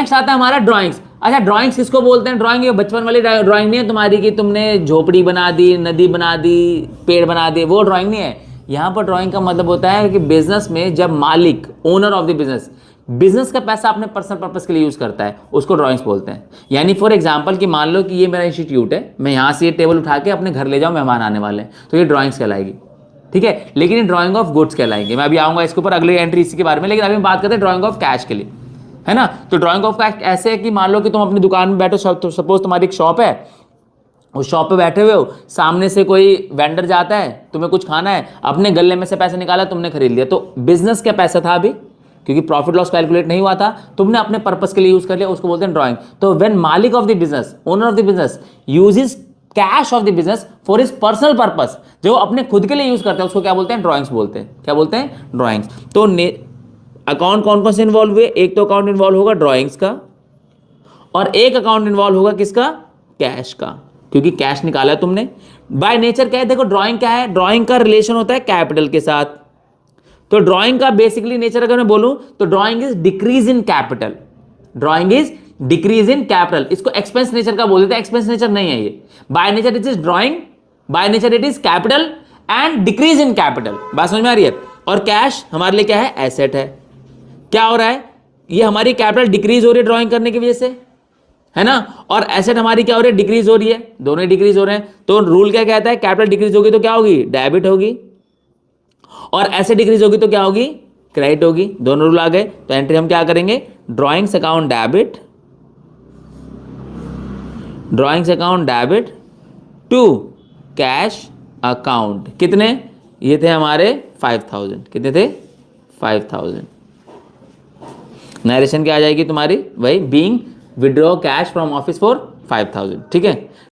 Next आता है हमारा ड्राइंग्स। अच्छा ड्राइंग्स किसको बोलते हैं? ड्राइंग ये बचपन वाली ड्राइंग नहीं है तुम्हारी कि तुमने झोपड़ी बना दी, नदी बना दी, पेड़ बना दिए, वो ड्राइंग नहीं है। यहाँ पर ड्राइंग का मतलब होता है कि बिजनेस में जब मालिक, ओनर ऑफ द बिजनेस का पैसा अपने पर्सनल पर्पस के लिए यूज करता है, उसको ड्राइंग्स बोलते हैं। यानी फॉर एग्जांपल कि मान लो कि ये मेरा इंस्टीट्यूट है, मैं यहाँ से ये टेबल उठा के अपने घर ले जाऊँ, मेहमान आने वाले हैं, तो ये ड्राइंग्स कहलाएगी, ठीक है। लेकिन ये ड्राइंग ऑफ गुड्स कहलाएंगे। मैं अभी आऊंगा इसके ऊपर अगले एंट्री इसी के बारे में, लेकिन अभी हम बात करते हैं ड्राइंग ऑफ कैश के लिए, है ना। तो ड्राइंग ऑफ कैश ऐसे है कि मान लो कि तुम अपनी दुकान में बैठो, सपोज तुम्हारी एक शॉप है, उस शॉप पे बैठे हुए हो, सामने से कोई वेंडर जाता है, तुम्हें कुछ खाना है, अपने गले में से पैसे निकाला, तुमने खरीद लिया, तो बिजनेस का पैसा था अभी, क्योंकि प्रॉफिट लॉस कैलकुलेट नहीं हुआ था, तुमने अपने पर्पस के लिए यूज कर लिया, उसको बोलते हैं ड्राइंग। तो व्हेन मालिक of the business, owner of the business uses cash of the business for his personal purpose, जो अपने खुद के लिए यूज करते हैं, उसको क्या बोलते हैं? ड्राइंग्स बोलते हैं। क्या बोलते हैं? ड्राइंग्स। तो अकाउंट कौन कौन से इन्वॉल्व हुए? एक तो अकाउंट इन्वॉल्व होगा ड्राइंग्स का, और एक अकाउंट इन्वॉल्व होगा किसका? कैश का, क्योंकि कैश निकाला है तुमने। बाय नेचर क्या है? देखो ड्राइंग क्या है, ड्राइंग का रिलेशन होता है कैपिटल के साथ। तो ड्राइंग का बेसिकली नेचर अगर मैं बोलूं तो drawing is decrease in capital, drawing is decrease in capital. इसको एक्सपेंस नेचर का बोल देते हैं, एक्सपेंस नेचर नहीं है ये। By nature it is drawing, by nature it is capital and decrease in capital. बात समझ में आ रही है? और कैश हमारे लिए क्या है? एसेट है। क्या हो रहा है? ये हमारी कैपिटल डिक्रीज हो रही है ड्राइंग करने की वजह से, है ना, और एसेट हमारी क्या हो रही है? डिक्रीज हो रही है, दोनों डिक्रीज हो रहे हैं। तो रूल क्या कहता है? कैपिटल डिक्रीज होगी तो क्या होगी? डेबिट होगी, और एसेट डिक्रीज होगी तो क्या होगी? क्रेडिट होगी। दोनों रूल आ गए। तो एंट्री हम क्या करेंगे? Drawings account debit, drawings account debit to cash account. कितने? ये थे हमारे 5000। कितने थे? 5000। नरेशन क्या आ जाएगी तुम्हारी? वही being withdraw cash from office for 5000, ठीक है।